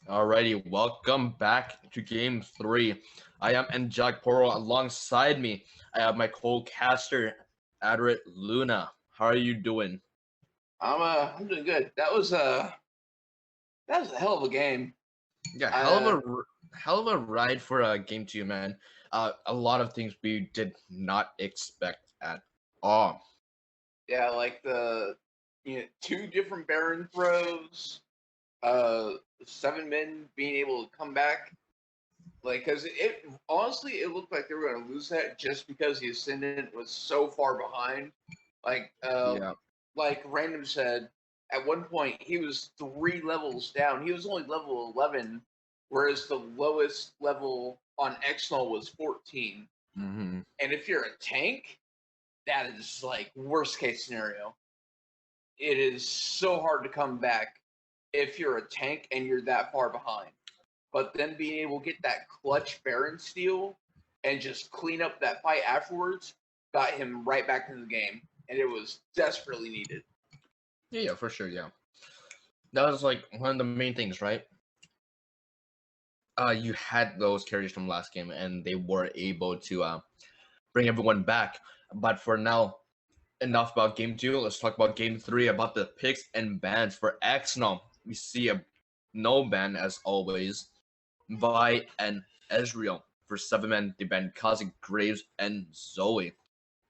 Alrighty, welcome back to game 3. I am Jack Poro. Alongside me, I have my co-caster, Adrit Luna. How are you doing? I'm doing good. That was a hell of a game. Yeah, Uh hell of a ride for game 2, man. A lot of things we did not expect at all. yeah, like the two different Baron throws, uh 7 men being able to come back. Like, cause it honestly it looked like they were gonna lose that just because the Ascendant was so far behind. Like Yeah, like Random said, at one point he was 3 levels down. He was only level 11, whereas the lowest level on EXNL was 14. hmm And if you're a tank, that is like worst case scenario. It is so hard to come back if you're a tank and you're that far behind. But then being able to get that clutch Baron steal and just clean up that fight afterwards got him right back into the game. And it was desperately needed. yeah, for sure, yeah. That was like one of the main things, right? You had those carries from last game, and they were able to bring everyone back. But for now, enough about game 2. Let's talk about game 3, about the picks and bans for EXNL. We see a no ban as always. Vi and Ezreal. For 7 men, they banned Kazi, Graves, and Zoe.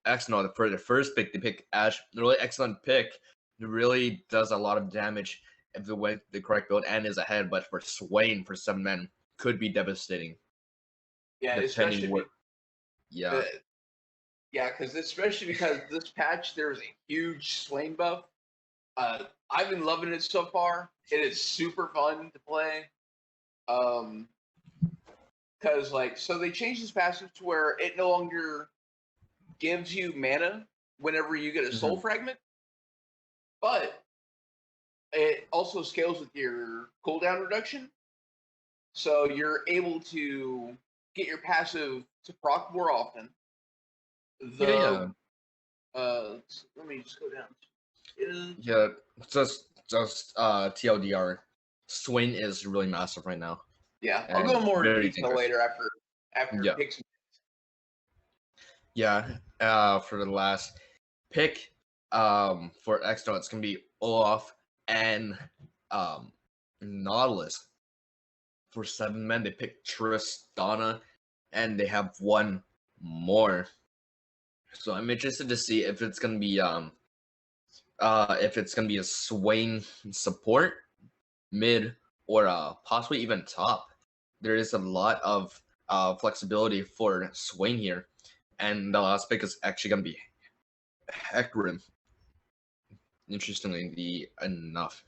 EXNL, for the first pick, they picked Ashe. Really excellent pick. It really does a lot of damage if they went the correct build and is ahead. But for Swain, for 7 men, could be devastating. Yeah, Depending what. uh, Yeah. yeah, because especially because this patch there's a huge Swain buff. I've been loving it so far. It is super fun to play. Um, because like so they changed this passive to where it no longer gives you mana whenever you get a soul fragment, but it also scales with your cooldown reduction. So you're able to get your passive to proc more often. Yeah, The yeah. let me just go down. Yeah, just TLDR. Swain is really massive right now Yeah, I'll go and more in very detail dangerous. later after Yeah, picks. yeah. For the last pick, for extra, it's gonna be Olaf and um Nautilus. For 7 men, they picked Tristana, and they have one more. So I'm interested to see if it's gonna be a Swain support mid, or possibly even top. There is a lot of flexibility for Swain here, and the last pick is actually going to be Hecarim. Interestingly enough.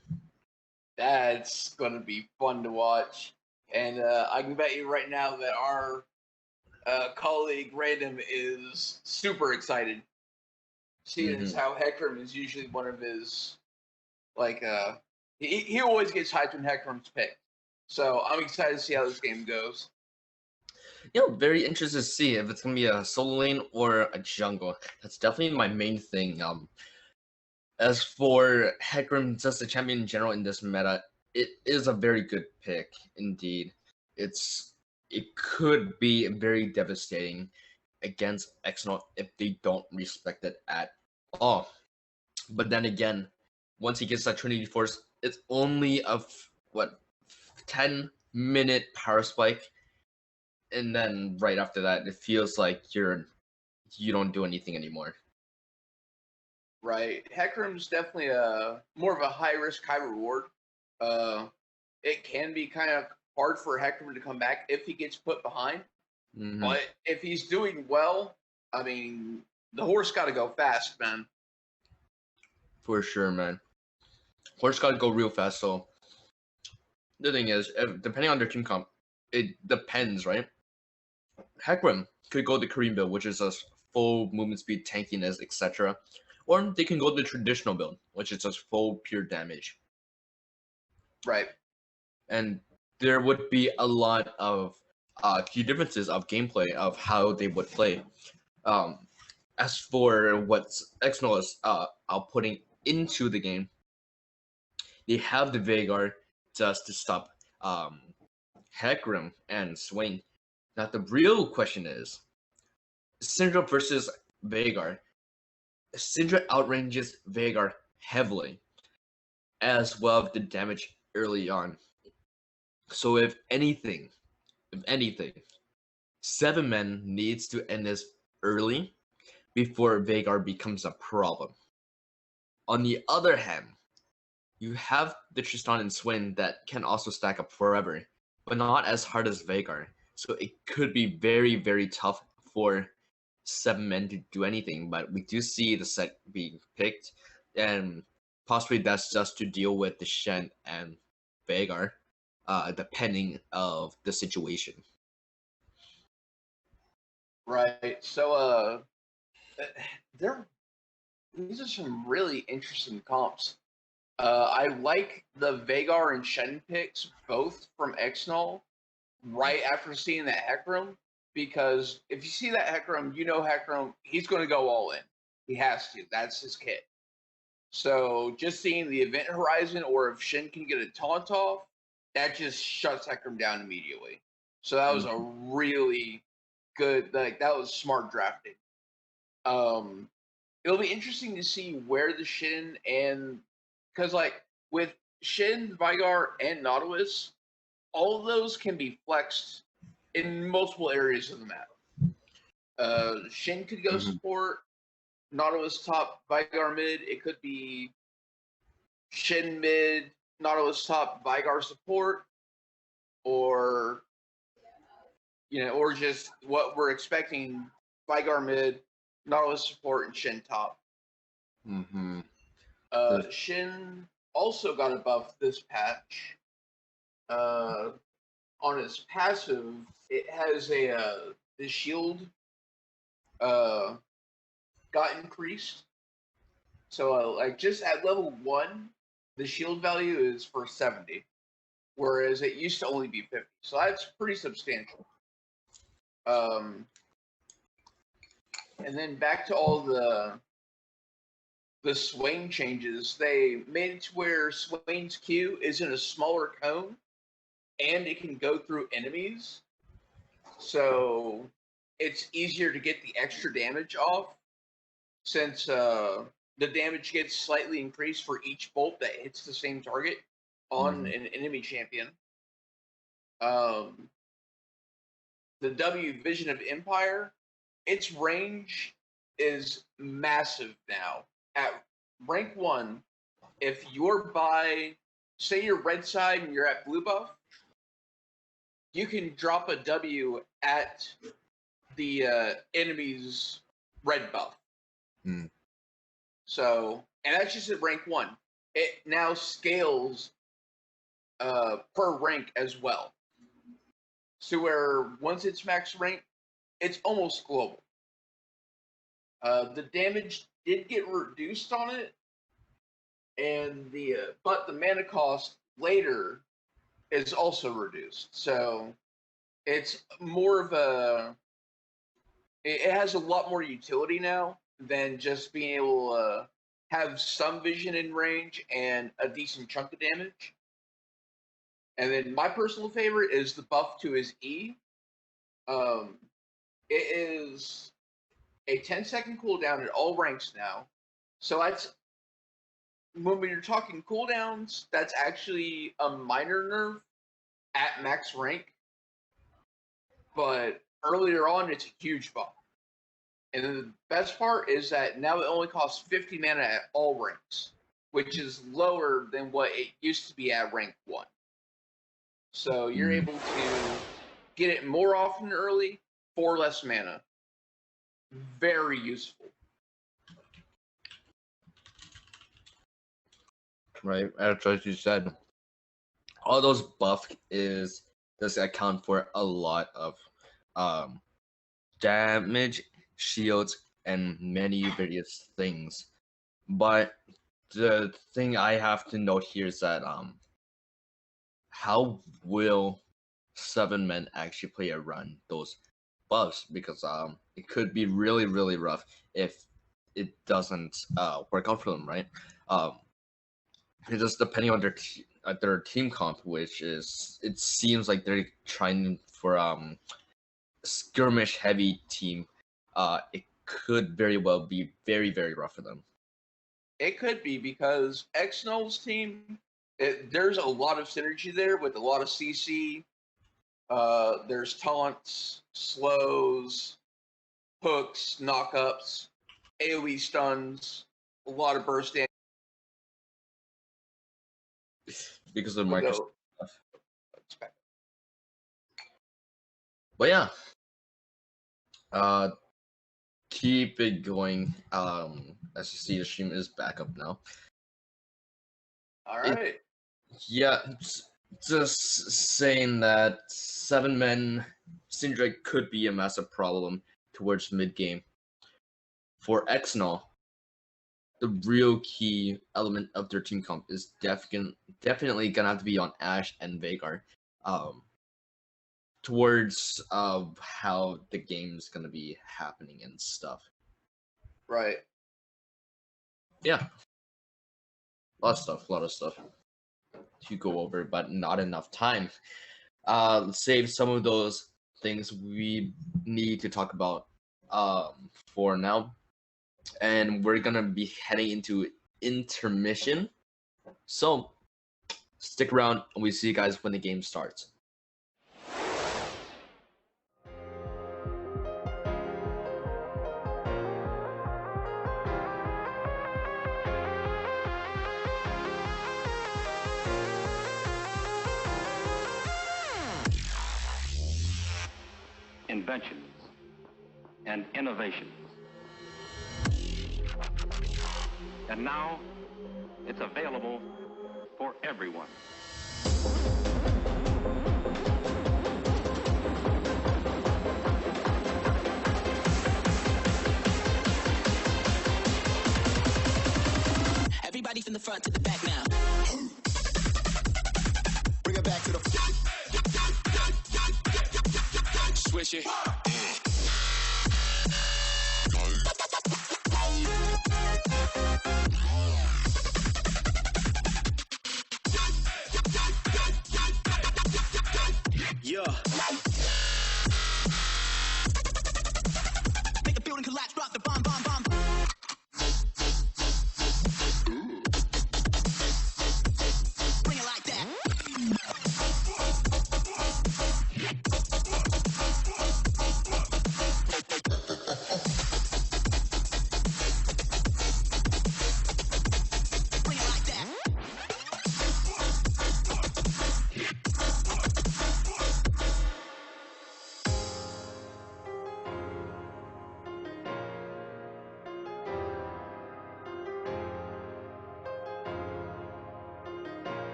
That's gonna be fun to watch, and I can bet you right now that our colleague Random is super excited. Seeing as hmm how Hecarim is usually one of his like he always gets hyped when Hecarim's picked. So I'm excited to see how this game goes. Very interested to see if it's going to be a solo lane or a jungle. That's definitely my main thing. As for Hecarim, just the champion in general in this meta, it is a very good pick indeed. It could be very devastating against EXNL if they don't respect it at all. But then again, once he gets that Trinity Force, it's only a 10-minute power spike, and then right after that, it feels like you don't do anything anymore. Right, Hecarim's definitely a more of a high risk, high reward. Uh, it can be kind of hard for Hecarim to come back if he gets put behind. hmm But if he's doing well, I mean, the horse got to go fast, man. For sure, man. Horse got to go real fast. So the thing is, depending on their team comp, it depends, right? Hecarim could go the Korean build, which is a full movement speed, tankiness, etc. Or they can go the traditional build, which is just full pure damage. Right. And there would be a lot of key differences of gameplay of how they would play. Um, as for what EXNL is outputting into the game, they have the Vagar just to stop um, Hecarim and Swain. Now the real question is Syndra versus Veigar. Syndra outranges Veigar heavily, as well as the damage early on. So if anything, 7 men needs to end this early before Veigar becomes a problem. On the other hand, you have the Tristan and Swain that can also stack up forever, but not as hard as Veigar. So it could be very, very tough for 7 men to do anything. But we do see the set being picked, and possibly that's just to deal with the Shen and Veigar, depending of the situation. Right. So there these are some really interesting comps. I like the Veigar and Shen picks both from EXNL right after seeing that Hecarim, because if you see that Hecarim, you know Hecarim, he's going to go all in. He has to. That's his kit. So just seeing the event horizon, or if Shen can get a taunt off, that just shuts Hecarim down immediately. So that was a really good, like that was smart drafting. It'll be interesting to see where the Shin and because like with Shin, Veigar, and Nautilus, all of those can be flexed in multiple areas of the map. Shin could go support, Nautilus top, Veigar mid. It could be Shin mid, Nautilus top, Veigar support, or or just what we're expecting: Veigar mid, Nautilus support, and Shin top. Mm-hmm. Shin also got a buff this patch. On his passive, it has the shield got increased. So like just at level 1, the shield value is for 70, whereas it used to only be 50. So that's pretty substantial. And then back to all the Swain changes. They made it to where Swain's Q is in a smaller cone, and it can go through enemies. So it's easier to get the extra damage off, since the damage gets slightly increased for each bolt that hits the same target on an enemy champion. The W Vision of Empire, its range is massive now. At rank 1, if you're by, say you're red side and you're at blue buff, you can drop a W at the enemy's red buff. So, and that's just at rank 1. It now scales per rank as well. So where once it's max rank, it's almost global. The damage did get reduced on it, and but the mana cost later is also reduced. So it's more of it has a lot more utility now than just being able to have some vision in range and a decent chunk of damage. And then my personal favorite is the buff to his E. It is a 10-second cooldown at all ranks now. So that's, when we're talking cooldowns, that's actually a minor nerf at max rank. But earlier on, it's a huge buff. And then the best part is that now it only costs 50 mana at all ranks, which is lower than what it used to be at rank 1. So you're able to get it more often early for less mana. Very useful. Right, as you said, all those buffs does account for a lot of damage, shields, and many various things. But the thing I have to note here is that how will 7 men actually play around those buffs? Because it could be really, really rough if it doesn't work out for them, right? It's just depending on at their team comp, which is it seems like they're trying for skirmish heavy team. It could very well be very, very rough for them. It could be because EXNL's team, there's a lot of synergy there with a lot of CC. There's taunts, slows, hooks, knockups, AoE stuns, a lot of burst damage. Because of Microsoft stuff. But yeah. Keep it going. As you see, the stream is back up now. All right. Just saying that 7-man Syndrome could be a massive problem towards mid game. For EXNL, the real key element of their team comp is definitely gonna have to be on Ashe and Veigar. Towards how the game's gonna be happening and stuff. Right. Yeah. A lot of stuff to go over, but not enough time. Save some of those things we need to talk about for now. And we're gonna be heading into intermission. So stick around and we see you guys when the game starts. Inventions and innovations. And now it's available for everyone. Everybody from the front to the back now. Bring it back to the switch it. Yeah. Make the building collapse, drop the bomb. Bring it like that.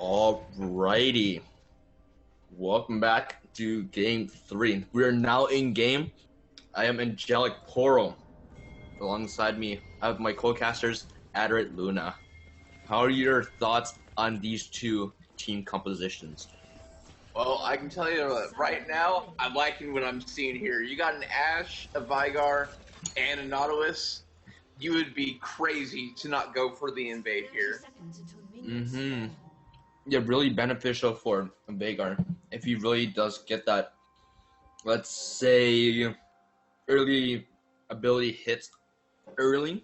Alrighty. Welcome back to Game 3. We are now in game. I am Angelic Poro. Alongside me, I have my co-casters, Aderant Luna. How are your thoughts on these two team compositions? Well, I can tell you that right now, I'm liking what I'm seeing here. You got an Ashe, a Veigar, and a Nautilus. You would be crazy to not go for the invade here. Mm-hmm. Yeah, really beneficial for Veigar if he really does get that, let's say, early ability hits early.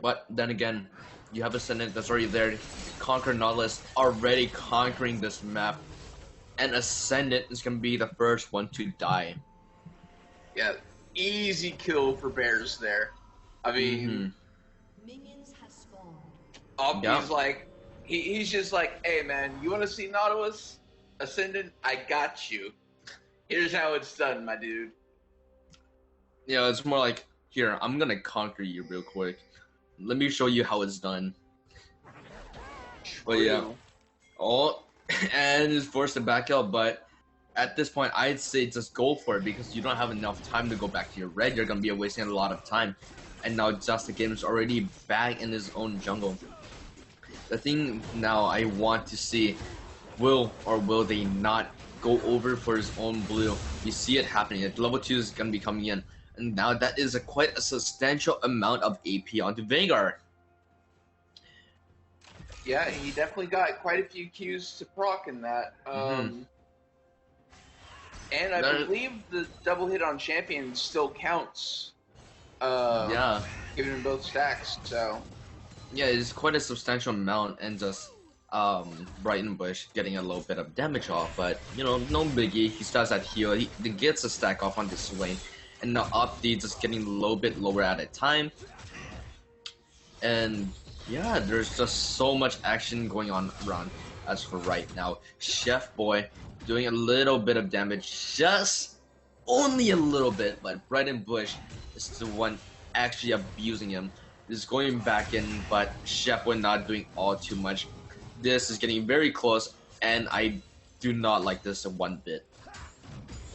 But then again, you have Ascendant that's already there. Conquer Nautilus already conquering this map. And Ascendant is going to be the first one to die. Yeah, easy kill for Bears there. I mean, Minions have spawned. Opti's like, he's just like, hey man, you want to see Nautilus? Ascendant, I got you. Here's how it's done, my dude. Yeah, it's more like, here, I'm going to conquer you real quick. Let me show you how it's done. But yeah. Oh, and is forced to back out, but at this point, I'd say just go for it because you don't have enough time to go back to your red. You're going to be wasting a lot of time. And now Just the Game is already back in his own jungle. The thing now I want to see, will or they not go over for his own blue? You see it happening. Level 2 is going to be coming in. And now that is quite a substantial amount of AP onto Vanguard. Yeah, he definitely got quite a few Qs to proc in that. And I believe the double hit on champion still counts. Yeah. Giving him both stacks, so. Yeah, it's quite a substantial amount, and just Brighton Bush getting a little bit of damage off, but you know, no biggie. He starts at heal, he gets a stack off on the Swain, and the up D just getting a little bit lower at a time. And yeah, there's just so much action going on around as for right now. Chef Boy doing a little bit of damage, just only a little bit, but Brighton Bush is the one actually abusing him. Is going back in, but Chef Boy not doing all too much. This is getting very close, and I do not like this one bit.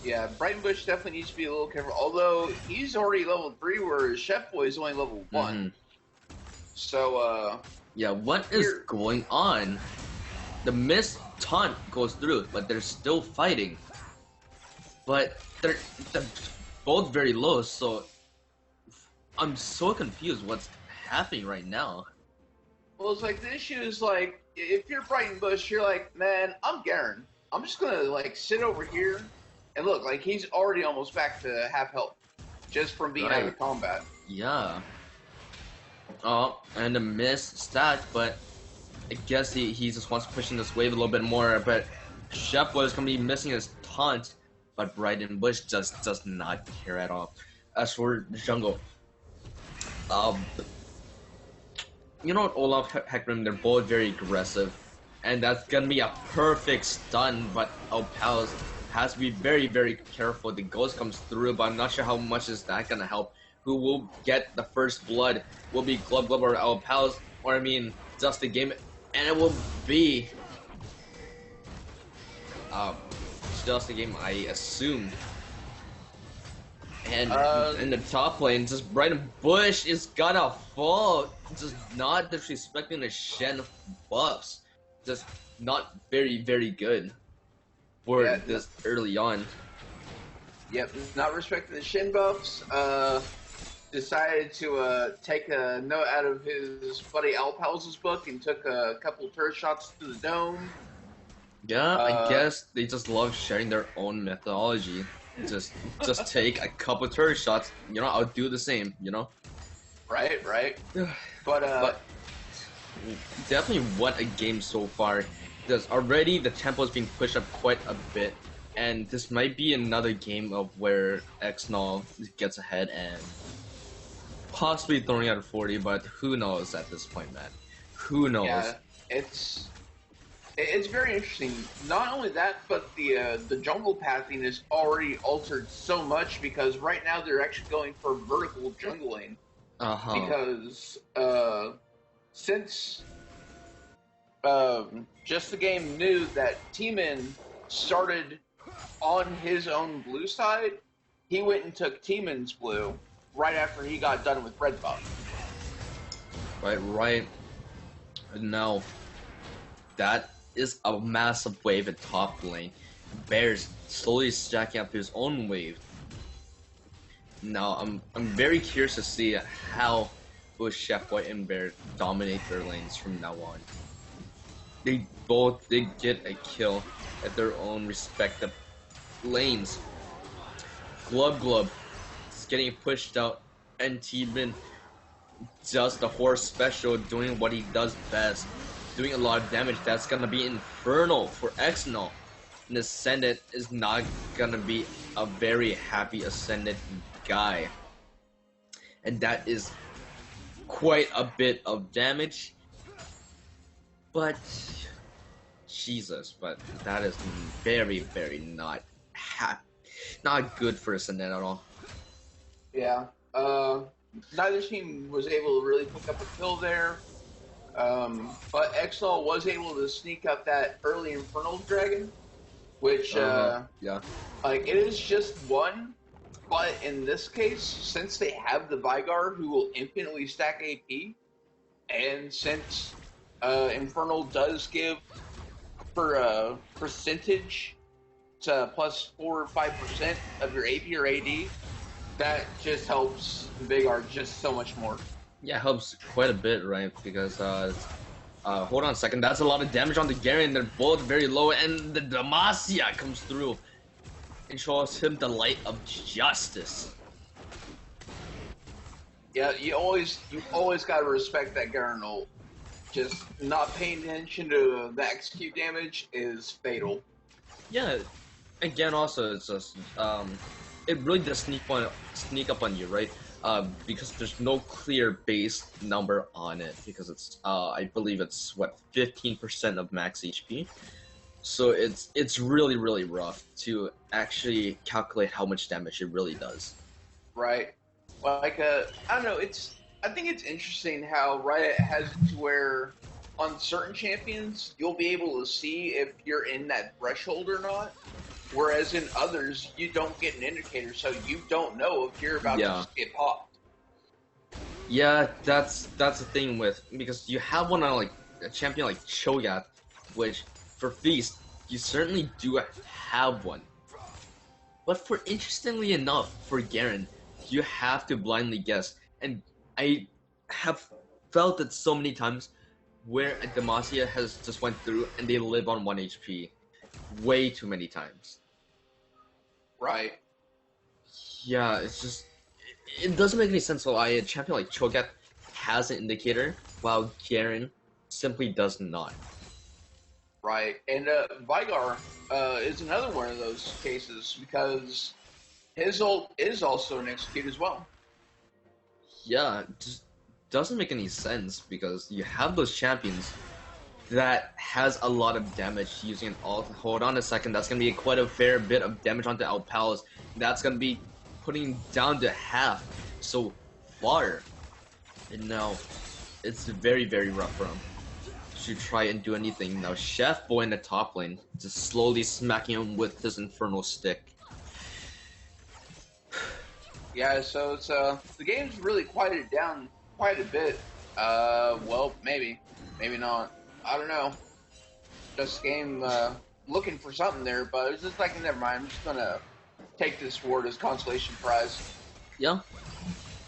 Yeah, Brighton Bush definitely needs to be a little careful. Although he's already level 3, whereas Chef Boy is only level 1. So, yeah, what is going on? The missed taunt goes through, but they're still fighting. But they're both very low, so I'm so confused what's happening right now. Well, it's like the issue is like if you're Brighton Bush, you're like, man, I'm Garen. I'm just gonna like sit over here and look like he's already almost back to half health just from being out of combat. Yeah. Oh, and a miss stack, but I guess he just wants to push in this wave a little bit more. But Chef was gonna be missing his taunt, but Brighton Bush just does not care at all. As for the jungle, you know, Olaf, Hecarim, they're both very aggressive, and that's gonna be a perfect stun, but Pals has to be very, very careful. The ghost comes through, but I'm not sure how much is that gonna help. Who will get the first blood? Will be Glub Glub or Pals, or I mean, just the game, and it will be just the game, I assume. And in the top lane, just Brighton Bush is gonna fall. Just not disrespecting the Shen buffs. Just not very, very good for this early on. Yep, not respecting the Shen buffs. Decided to take a note out of his buddy Alpal's book and took a couple turret shots to the dome. Yeah, I guess they just love sharing their own methodology. Just take a couple turret shots, you know, I'll do the same, you know? Right. But definitely what a game so far. Because already the tempo is being pushed up quite a bit, and this might be another game of where EXNL gets ahead and possibly throwing out a 40, but who knows at this point, man? Who knows? Yeah, it's very interesting. Not only that, but the jungle pathing is already altered so much because right now they're actually going for vertical jungling. Because since Just the Game knew that Teeman started on his own blue side, he went and took Teeman's blue right after he got done with red buff. Right. Now, that is a massive wave at top lane. Bear's slowly stacking up his own wave. Now, I'm very curious to see how both Chef Boy and Bear dominate their lanes from now on. They both did get a kill at their own respective lanes. Glub is getting pushed out, and Teeman just the horse special, doing what he does best, doing a lot of damage. That's gonna be infernal for EXNL. And Ascendant is not gonna be a very happy Ascendant guy, and that is quite a bit of damage. But Jesus, but that is very, very not good for Ascendant at all. Yeah. Neither team was able to really pick up a kill there. But EXNL was able to sneak up that early Infernal Dragon, which, like, it is just one, but in this case, since they have the Vigar who will infinitely stack AP, and since Infernal does give for a percentage to plus 4 or 5% of your AP or AD, that just helps Big R just so much more. Yeah, it helps quite a bit, right? Because hold on a second, that's a lot of damage on the Garen. They're both very low, and the Demacia comes through and shows him the light of justice. Yeah, you always gotta respect that Garen ult. Just not paying attention to the execute damage is fatal. Yeah, again, also it's just it really does sneak up on you, right? Because there's no clear base number on it, because it's I believe it's what 15% of max HP. So it's really rough to actually calculate how much damage it really does. Right. Like I don't know, I think it's interesting how Riot has it to where on certain champions you'll be able to see if you're in that threshold or not. Whereas in others you don't get an indicator, so you don't know if you're about to just get popped. Yeah, that's the thing with, because you have one on like a champion like Cho'Gath, which for Feast you certainly do have one. But for interestingly enough, for Garen, you have to blindly guess, and I have felt it so many times where a Demacia has just went through and they live on 1 HP way too many times. Right. Yeah, it's just it doesn't make any sense why a champion like Cho'Gath has an indicator while Garen simply does not. Right. And Vigar is another one of those cases because his ult is also an execute as well. Yeah, it just doesn't make any sense because you have those champions that has a lot of damage using an ult. Hold on a second, that's gonna be quite a fair bit of damage onto Alpalas. That's gonna be putting down to half so far. And now it's very rough for him to try and do anything. Now Chef Boy in the top lane just slowly smacking him with his infernal stick. Yeah, so it's the game's really quieted down quite a bit. Well, maybe not. I don't know. Just game looking for something there, but it's just like, never mind. I'm just gonna take this award as consolation prize. Yeah,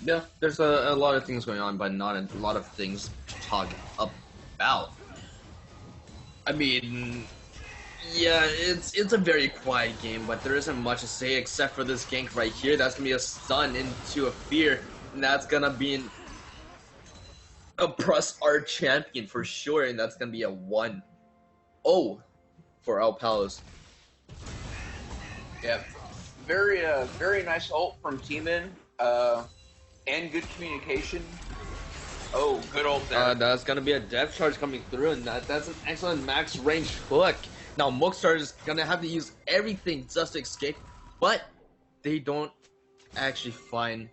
there's a lot of things going on, but not a lot of things to talk about. I mean, yeah, it's a very quiet game, but there isn't much to say except for this gank right here. That's gonna be a stun into a fear, and that's gonna be a plus R champion for sure, and that's gonna be a 1-0 for Alpalas. Yeah, very nice ult from Teeman, and good communication. Oh, good ult there. That's gonna be a depth charge coming through, and that's an excellent max range hook. Now Mokstar is gonna have to use everything just to escape, but they don't actually find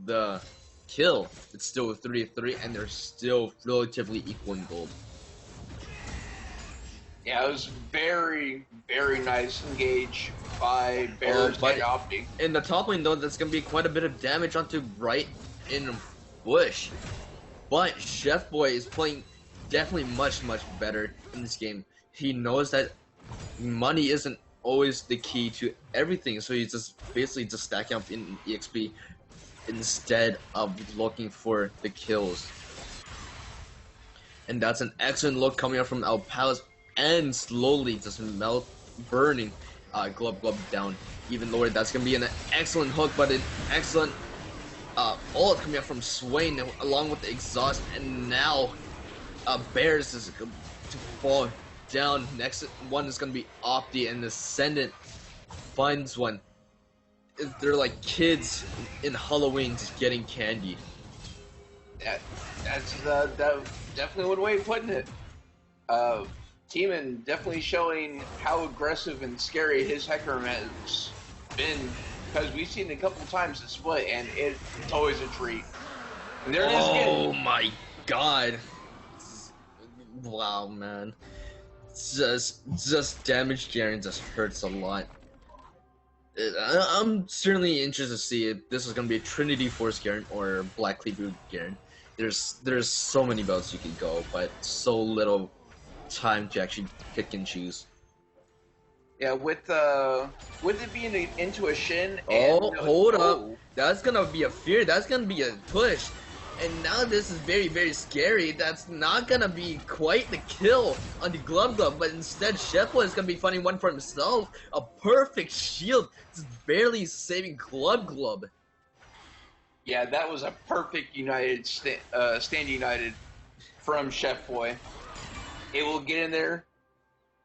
the kill. It's still a 3-3, and they're still relatively equal in gold. Yeah, it was very nice engage by Bears and Opti. In the top lane though, that's gonna be quite a bit of damage onto Bright in Bush. But Chef Boy is playing definitely much better in this game. He knows that money isn't always the key to everything, so he's just basically just stacking up in EXP instead of looking for the kills. And that's an excellent look coming up from Alpalas, and slowly just burning Glub down even lower. That's gonna be an excellent hook, but an excellent ult coming up from Swain along with the exhaust, and now Bears is going to fall down. Next one is gonna be Opti, and Ascendant finds one. They're like kids in Halloween just getting candy. That's definitely one way of putting it. Teeman definitely showing how aggressive and scary his Hecarim has been, because we've seen it a couple times in split, and it's always a treat. And there it is again. Oh my god! Wow, man. Just damage Garen just hurts a lot. I'm certainly interested to see if this is gonna be a Trinity Force Garen or Black Cleaver Garen. There's so many belts you could go, but so little time to actually pick and choose. Yeah, with it being into a shin. Oh, And, hold up. oh, That's gonna be a fear. That's gonna be a push. And now this is very, very scary. That's not gonna be quite the kill on the Glove Glove, but instead Sheffield is gonna be finding one for himself. A perfect shield, just barely saving Glove Glove. yeah, that was a perfect stand united from Chef Boy. Able to get in there,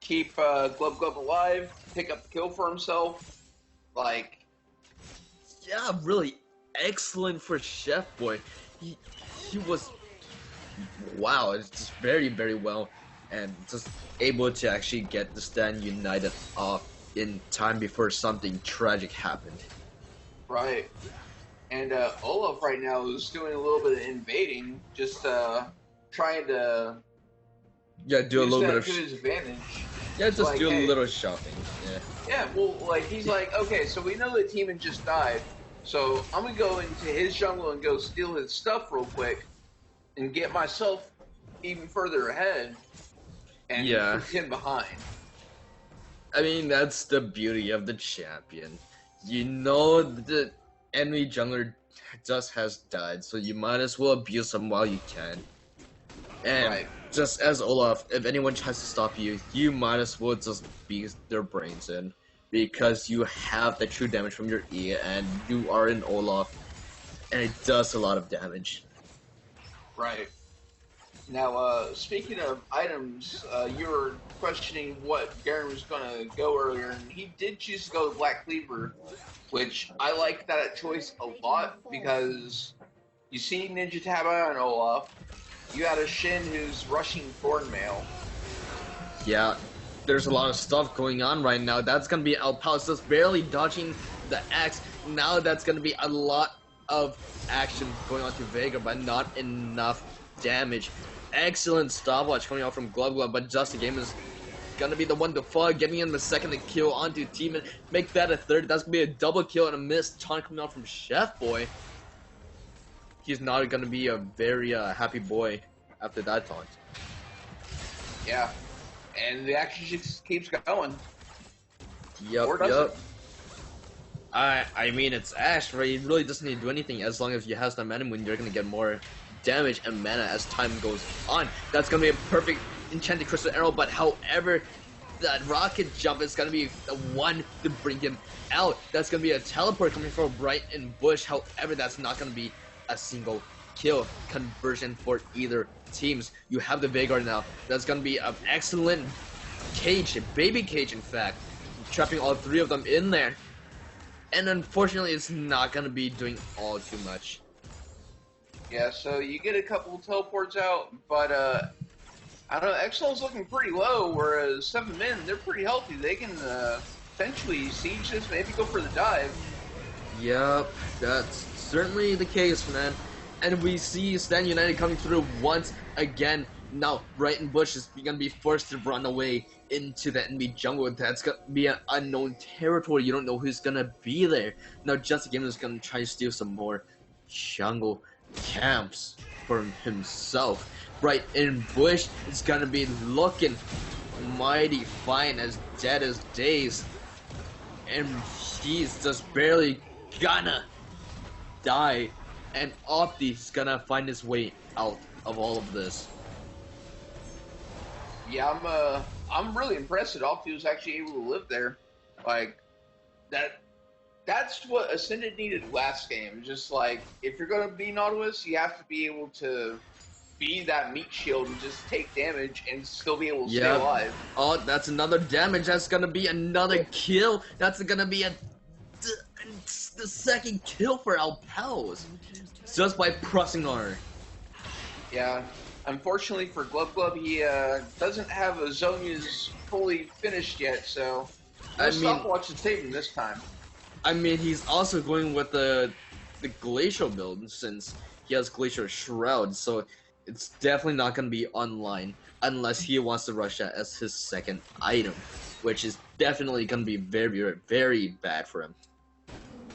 keep Glub Glub alive, pick up the kill for himself. Like, Yeah, really excellent for Chef Boy. He was wow, it's just very, very well, and just able to actually get the Stand United off in time before something tragic happened. right. And Olaf right now is doing a little bit of invading, just trying to Yeah, do a use little bit that of to his advantage. yeah, just Like, do a hey, little shopping. Yeah. yeah, well, like, he's like, okay, so we know that Teeman just died, so I'm gonna go into his jungle and go steal his stuff real quick and get myself even further ahead and Yeah. put him behind. I mean, that's the beauty of the champion. You know the enemy jungler just has died, so you might as well abuse him while you can. And Right. just as Olaf, if anyone tries to stop you, you might as well just beat their brains in. Because you have the true damage from your E, and you are in Olaf, and it does a lot of damage. Right. Now, speaking of items, you were questioning what Garen was going to go earlier, and he did choose to go to Black Cleaver, which I like that choice a lot because you see Ninja Taba and Olaf, you had a Shin who's rushing Thornmail. Yeah, there's a lot of stuff going on right now. That's gonna be Alpals just barely dodging the axe. Now that's gonna be a lot of action going on to Vega, but not enough damage. Excellent stopwatch coming out from Glove Glove, but Just the Game is gonna be the one to fall, getting him the second to kill onto team and make that a third. That's gonna be a double kill and a missed taunt coming out from Chef Boy. He's not gonna be a very happy boy after that taunt. Yeah. And the action just keeps going. Or Yup, does yup. it? I mean, it's Ash, right? It really doesn't need to do anything as long as you have some mana when you're gonna get more damage and mana as time goes on. That's gonna be a perfect enchanted crystal arrow, but however, that rocket jump is gonna be the one to bring him out. That's gonna be a teleport coming from right in bush. However, that's not gonna be a single kill conversion for either teams. You have the Vanguard now. That's gonna be an excellent cage, a baby cage in fact, trapping all three of them in there. And unfortunately, it's not gonna be doing all too much. Yeah, so you get a couple teleports out, but I don't know, EXNL's looking pretty low, whereas 7 men, they're pretty healthy. They can potentially siege this, maybe go for the dive. Yep, that's certainly the case, man. And we see Stand United coming through once again. Now, Brighton Bush is gonna be forced to run away into the enemy jungle. That's gonna be an unknown territory. You don't know who's gonna be there. Now, Just the Game is gonna try to steal some more jungle camps for himself. Brighton Bush is gonna be looking mighty fine, as dead as days. And he's just barely gonna die. And Opti's gonna find his way out of all of this. Yeah, I'm really impressed that Opti was actually able to live there. Like, that's what Ascended needed last game. Just like, if you're gonna be Nautilus, you have to be able to be that meat shield and just take damage and still be able to stay alive. Oh, that's another damage. That's gonna be another kill. That's gonna be the second kill for Alpals. Just by pressing R. Yeah. Unfortunately for Glub Glub, he doesn't have Azonia's fully finished yet, so no stopwatch is saving this time. I mean, he's also going with the Glacial build since he has Glacial Shroud, so it's definitely not going to be online unless he wants to rush that as his second item, which is definitely going to be very, very, very bad for him.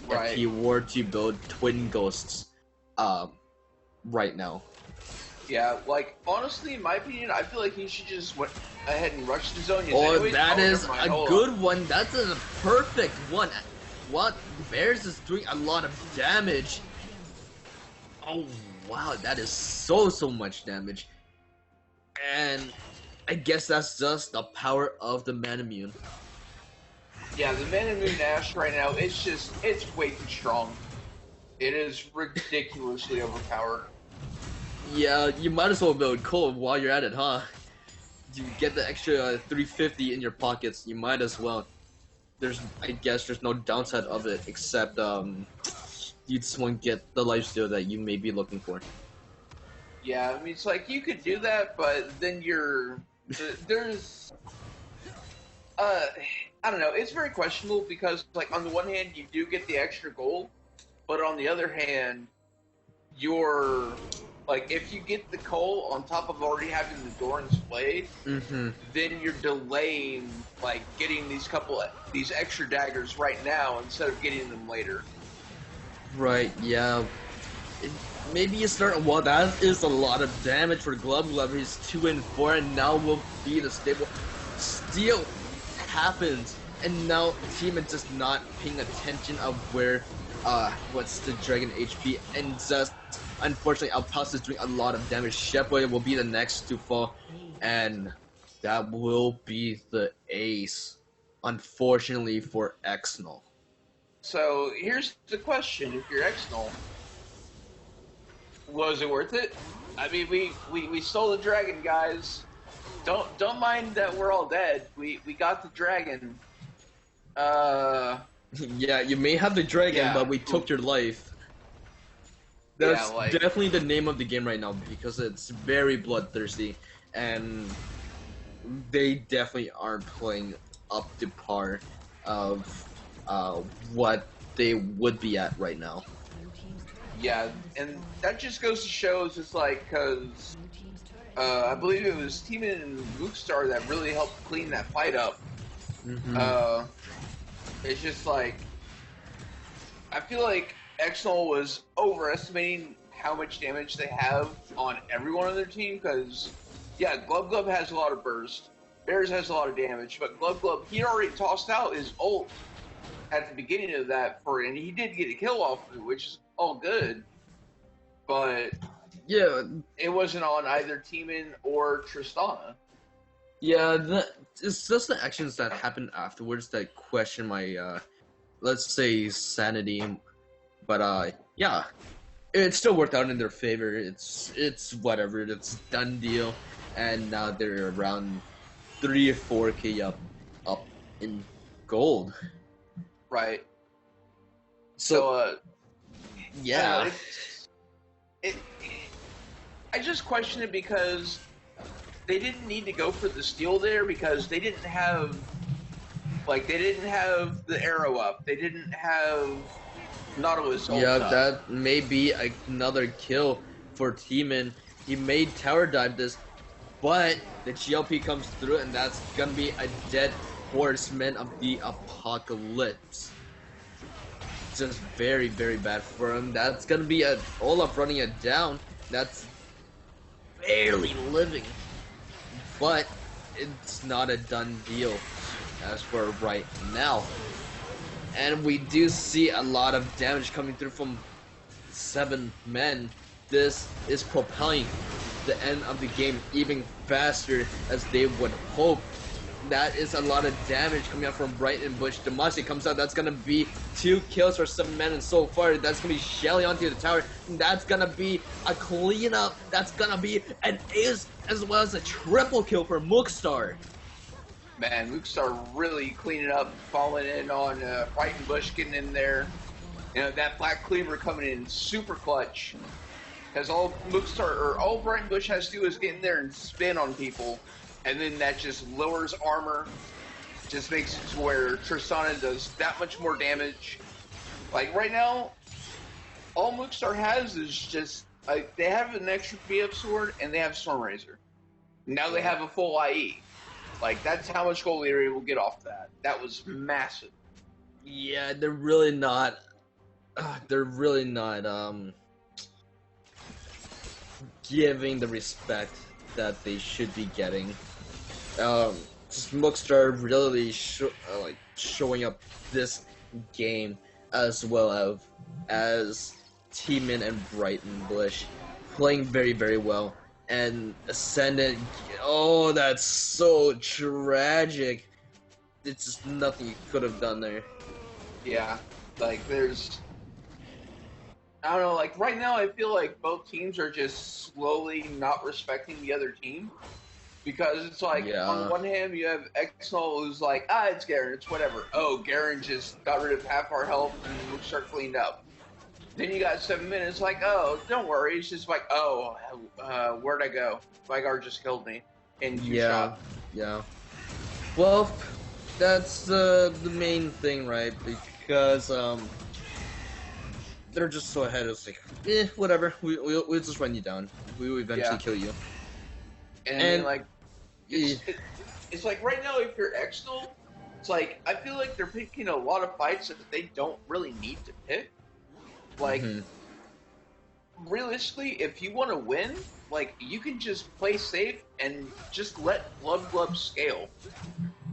Right. If he were to build Twin Ghosts right now. Yeah, like honestly, in my opinion, I feel like he should just went ahead and rush the zone. Oh, anyways. that is never mind, a hold good on. one. That's a perfect one. What? Bears is doing a lot of damage. Oh, wow. That is so much damage. And I guess that's just the power of the Manamune. Yeah, the Manamune Ash right now, it's way too strong. It is ridiculously overpowered. Yeah, you might as well build Cold while you're at it, huh? You get the extra 350 in your pockets, you might as well. I guess there's no downside of it, except, you just won't get the lifesteal that you may be looking for. Yeah, I mean, it's like, you could do that, but then there's, I don't know, it's very questionable because, like, on the one hand, you do get the extra gold, but on the other hand, like, if you get the coal on top of already having the Doran's Blade, then you're delaying, like, getting these extra daggers right now instead of getting them later. Right, yeah. Maybe you start. Well, that is a lot of damage for Glove. He's 2 and 4, and now will be the stable. Steal happens, and now team is just not paying attention of what's the dragon HP, and just unfortunately Alpalsa is doing a lot of damage. Shepway will be the next to fall, and that will be the ace, unfortunately for EXNL. So here's the question: if you're EXNL, was it worth it? I mean, we stole the dragon, guys. Don't mind that we're all dead. We got the dragon. Yeah, you may have the dragon, but we took your life. That's definitely the name of the game right now because it's very bloodthirsty, and they definitely aren't playing up to par of what they would be at right now. Yeah, and that just goes to show, it's just like, because I believe it was Teeman and Mookstar that really helped clean that fight up. It's just like, I feel like EXNL was overestimating how much damage they have on everyone on their team, because, yeah, Glove has a lot of burst, Bears has a lot of damage, but Glove, he already tossed out his ult at the beginning of that, and he did get a kill off of it, which is all good, but yeah, it wasn't on either Teeman or Tristana. Yeah, it's just the actions that happen afterwards that question my, let's say, sanity. But yeah, it still worked out in their favor. It's whatever. It's done deal, and now they're around 3 or 4K up in gold. Right. So yeah, I just question it because they didn't need to go for the steal there because they didn't have the arrow up. They didn't have Nautilus ult up. That may be another kill for Teeman. He made tower dive this, but the GLP comes through, and that's gonna be a dead horseman of the apocalypse. Just very bad for him. That's gonna be a Olaf running it down. That's barely living, but it's not a done deal as for right now. And we do see a lot of damage coming through from 7 men. This is propelling the end of the game even faster as they would hope. That is a lot of damage coming out from Bright and Bush. Demacia comes out. That's going to be 2 kills for 7 men, and so far that's going to be Shelly onto the tower. And that's going to be a cleanup. That's going to be an ace as well as a triple kill for Mookstar. Man, Mookstar really cleaning up, falling in on Bright and Bush, getting in there. You know, that Black Cleaver coming in super clutch. Because all Bright and Bush has to do is get in there and spin on people. And then that just lowers armor, just makes it to where Tristana does that much more damage. Like, right now, all Mookstar has is just, like, they have an extra BF sword, and they have Stormrazor. Now they have a full IE. Like, that's how much gold they were able to get off that. That was massive. Yeah, they're really not, giving the respect that they should be getting. Smokestar really showing up this game as well as Teeman and Brighton Bush playing very, very well. And Ascendant, oh, that's so tragic. It's just nothing you could have done there. Yeah, like there's, I don't know, like right now I feel like both teams are just slowly not respecting the other team. Because it's like, on one hand, you have EXNL who's like, it's Garen, it's whatever. Oh, Garen just got rid of half our health and we'll start cleaned up. Then you got 7 minutes, like, oh, don't worry. It's just like, where'd I go? Vigar just killed me in 2 shots. Yeah. Well, that's the main thing, right? Because they're just so ahead. It's like, whatever. We'll just run you down. We will eventually kill you. And I mean, like, it's like right now, if you're EXNL, it's like I feel like they're picking a lot of fights that they don't really need to pick. Like, realistically, if you want to win, like, you can just play safe and just let Glub scale.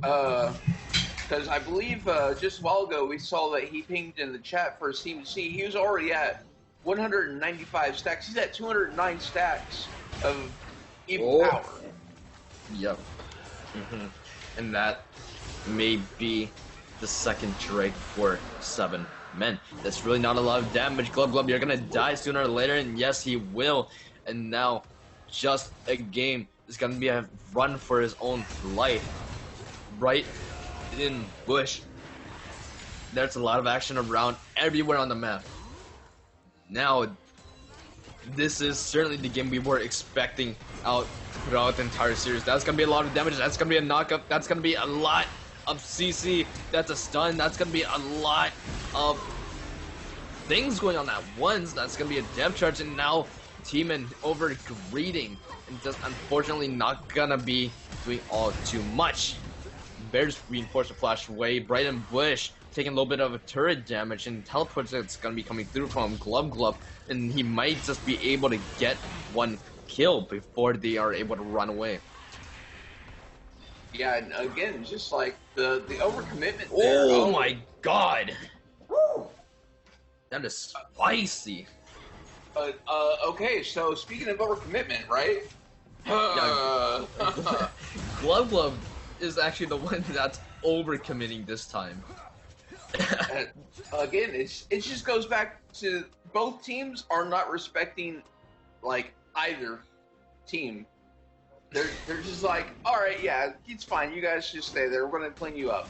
Because I believe just a while ago we saw that he pinged in the chat for CMC. He was already at 195 stacks. He's at 209 stacks of even power. Yep. And that may be the second Drake for 7 men. That's really not a lot of damage. Glub, you're gonna die sooner or later, and yes, he will. And now, just a game is gonna be a run for his own life. Right in Bush. There's a lot of action around everywhere on the map. Now, this is certainly the game we were expecting out throughout the entire series. That's gonna be a lot of damage. That's gonna be a knockup. That's gonna be a lot of CC. That's a stun. That's gonna be a lot of things going on at once. That's gonna be a depth charge, and now Teeman over greeting, and just unfortunately not gonna be doing all too much. Bears reinforce the flash away. Brighton Bush taking a little bit of a turret damage, and teleports that's gonna be coming through from Glub, and he might just be able to get one kill before they are able to run away. Yeah, and again, just like the overcommitment there. Oh my god! That is spicy. Okay, so speaking of overcommitment, right? Glub is actually the one that's overcommitting this time. Again, it just goes back to both teams are not respecting like either team. They're just like, all right, yeah, it's fine. You guys just stay there. We're gonna clean you up.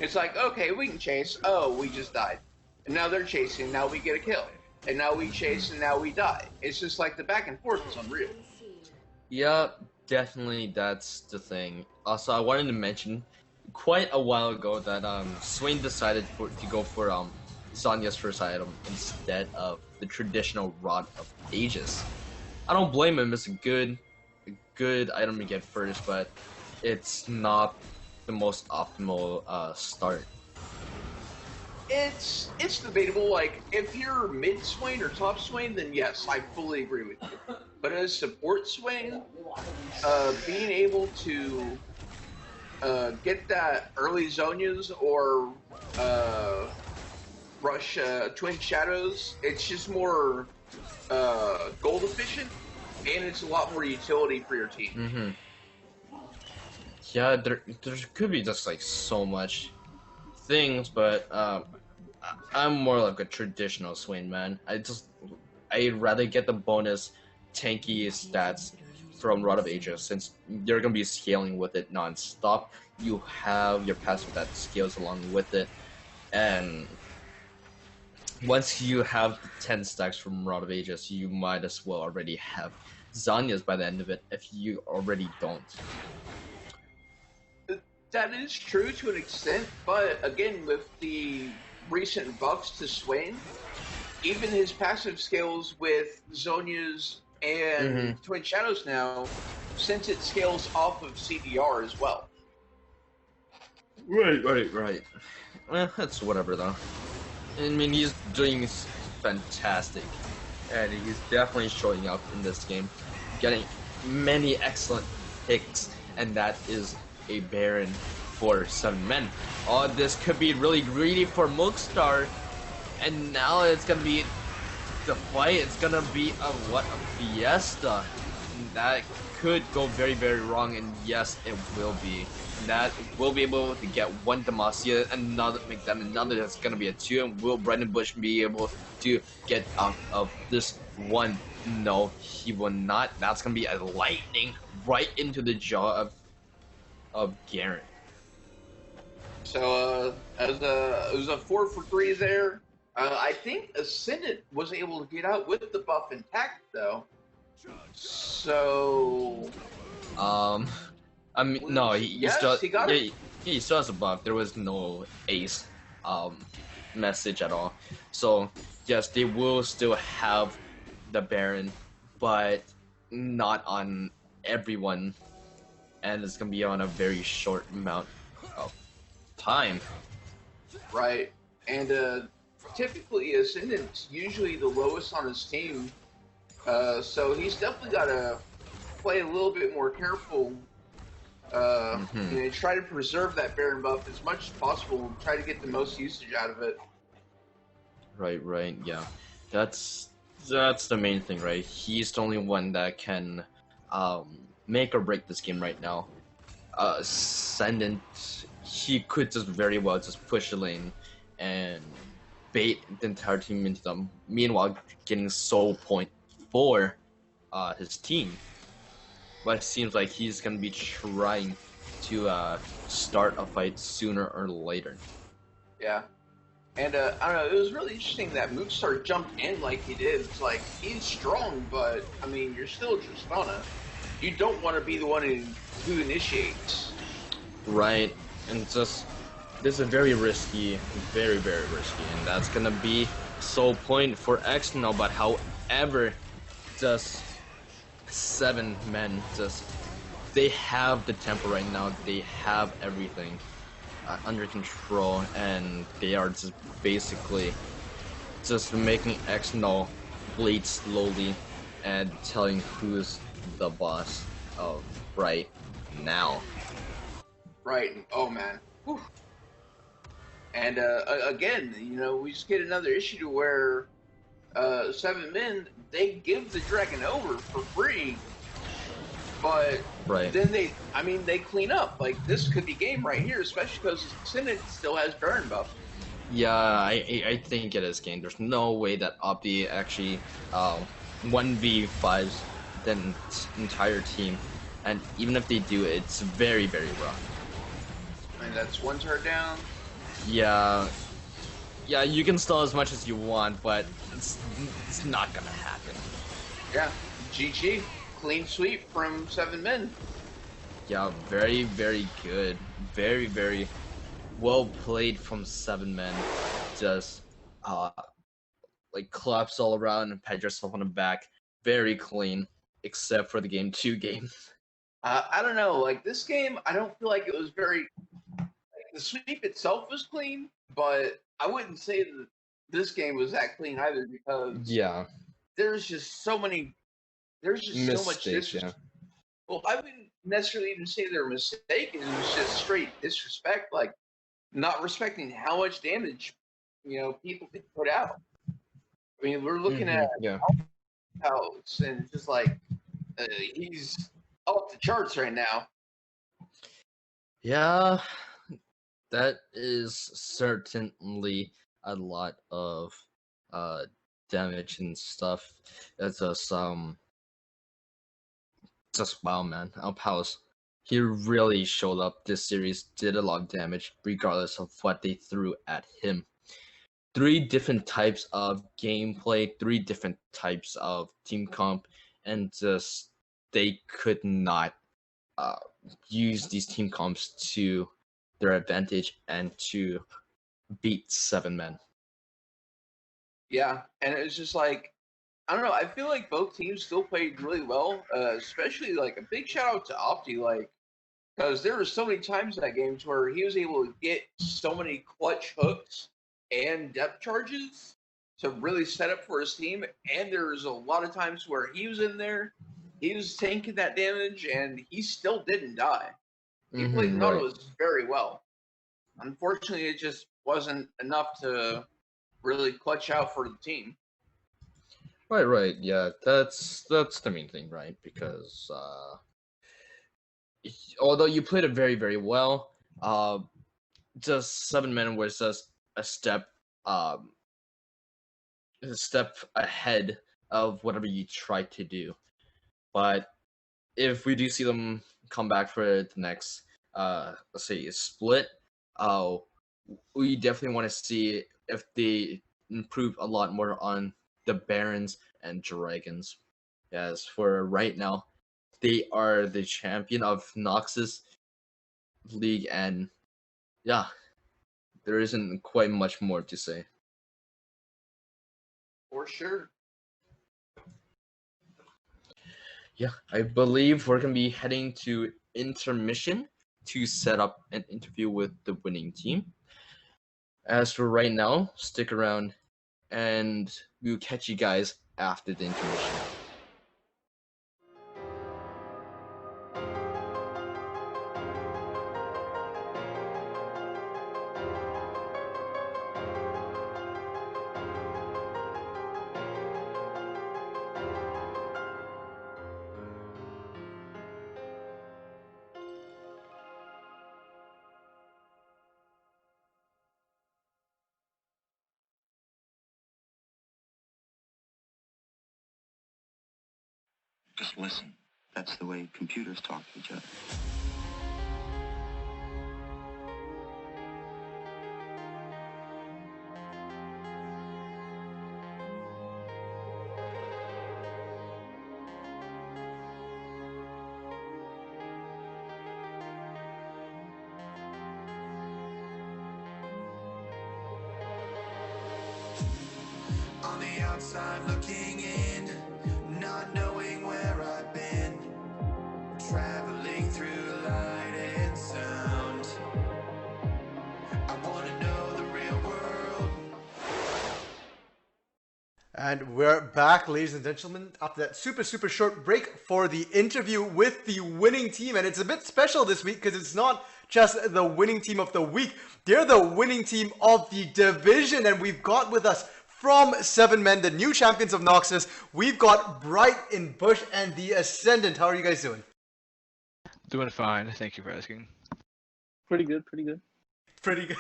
It's like, okay, we can chase. Oh, we just died, and now they're chasing. Now we get a kill, and now we chase, and now we die. It's just like the back and forth is unreal. Yeah, definitely that's the thing. Also, I wanted to mention quite a while ago that Swain decided to go for Sonya's first item instead of the traditional Rod of Aegis. I don't blame him. It's a good item to get first, but it's not the most optimal start. It's debatable. Like, if you're mid Swain or top Swain, then yes, I fully agree with you. But as support Swain, being able to get that early Zonias or rush Twin Shadows, it's just more gold efficient, and it's a lot more utility for your team. Yeah, there could be just like so much things, but I'm more like a traditional Swain man. I'd rather get the bonus tanky stats from Rod of Aegis, since you're gonna be scaling with it non-stop. You have your passive that scales along with it, and once you have 10 stacks from Rod of Aegis, you might as well already have Zonias by the end of it if you already don't. That is true to an extent, but again, with the recent buffs to Swain, even his passive scales with Zonias and Twin Shadows now, since it scales off of CDR as well. Right. That's whatever though. I mean, he's doing fantastic, and he's definitely showing up in this game. getting many excellent picks, and that is a Baron for 7 men. Oh, this could be really greedy for Mookstar, and now it's gonna be the fight. It's gonna be a fiesta. And that could go very, very wrong, and yes, it will be. That will be able to get one Demacia, another make that another. That's gonna be a 2, and will Brendan Bush be able to get out of this one? No, he will not. That's gonna be a lightning right into the jaw of Garen. So it was a 4 for 3 there. I think Ascendant was able to get out with the buff intact though. So I mean, no, he yes, still he got it. he still has a buff. There was no ace message at all. So yes, they will still have the Baron, but not on everyone, and it's gonna be on a very short amount of time. Right, and typically Ascendant's usually the lowest on his team, so he's definitely got to play a little bit more careful. Try to preserve that Baron buff as much as possible and try to get the most usage out of it. Right, yeah. That's the main thing, right? He's the only one that can make or break this game right now. Ascendant, he could just very well just push the lane and bait the entire team into them. Meanwhile, getting soul point for his team. But it seems like he's gonna be trying to start a fight sooner or later. Yeah. And I don't know, it was really interesting that Mookstar jumped in like he did. It's like, he's strong, but I mean, you're still Tristana. You don't want to be the one who initiates. Right, and just this is very risky, very, very risky, and that's gonna be soul point for EXNL. But however, just 7 men, just they have the tempo right now. They have everything under control, and they are just basically just making EXNL bleed slowly and telling who's the boss of right now. Right. Oh man. Whew. And again, we just get another issue to where 7 men, they give the dragon over for free, but then they clean up. Like, this could be game right here, especially because Ascendant still has Baron buff. Yeah, I think it is game. There's no way that Opti actually 1v5s the entire team, and even if they do, it's very, very rough. And that's 1 turret down. Yeah, you can stall as much as you want, but it's not gonna happen. Yeah, GG, clean sweep from 7 men. Yeah, very, very good. Very, very well played from 7 men. Just like claps all around and pat yourself on the back. Very clean, except for the game 2 game. I don't know, like this game, I don't feel like it was very. The sweep itself was clean, but I wouldn't say that this game was that clean either, because there's just so many. There's just Mistakes, so much disrespect. yeah. Well, I wouldn't necessarily even say they're mistaken. It was just straight disrespect, like not respecting how much damage people could put out. I mean, we're looking at House, and it's just like he's off the charts right now. Yeah, that is certainly a lot of damage and stuff. That's just wow, man. Alpaus, he really showed up this series, did a lot of damage regardless of what they threw at him. 3 different types of gameplay, 3 different types of team comp, and just they could not use these team comps to their advantage and to beat 7 men. Yeah, and it was just like, I don't know, I feel like both teams still played really well, especially like a big shout out to Opti, like, because there were so many times in that game where he was able to get so many clutch hooks and depth charges to really set up for his team, and there was a lot of times where he was in there he was tanking that damage, and he still didn't die. He Mhm, played right. Nautilus very well. Unfortunately, it just wasn't enough to really clutch out for the team. Right. Yeah, that's the main thing, right? Because although you played it very well, just 7 men was just a step, um, a step ahead of whatever you tried to do. But if we do see them come back for the next, let's say, split, uh, we definitely want to see if they improve a lot more on the Barons and Dragons. As for right now, they are the champion of Noxus League, and yeah, there isn't quite much more to say. For sure. Yeah, I believe we're gonna be heading to intermission to set up an interview with the winning team. As for right now, stick around and we'll catch you guys after the intermission. Just listen. That's the way computers talk to each other. On the outside looking in, not knowing where I've been, traveling through light and sound. I want to know the real world. And we're back, ladies and gentlemen, after that super short break for the interview with the winning team. And it's a bit special this week because it's not just the winning team of the week, they're the winning team of the division. And we've got with us from 7men, the new champions of Noxus, we've got Bright in Bush and the Ascendant. How are you guys doing? Doing fine. Thank you for asking. Pretty good, pretty good. Pretty good.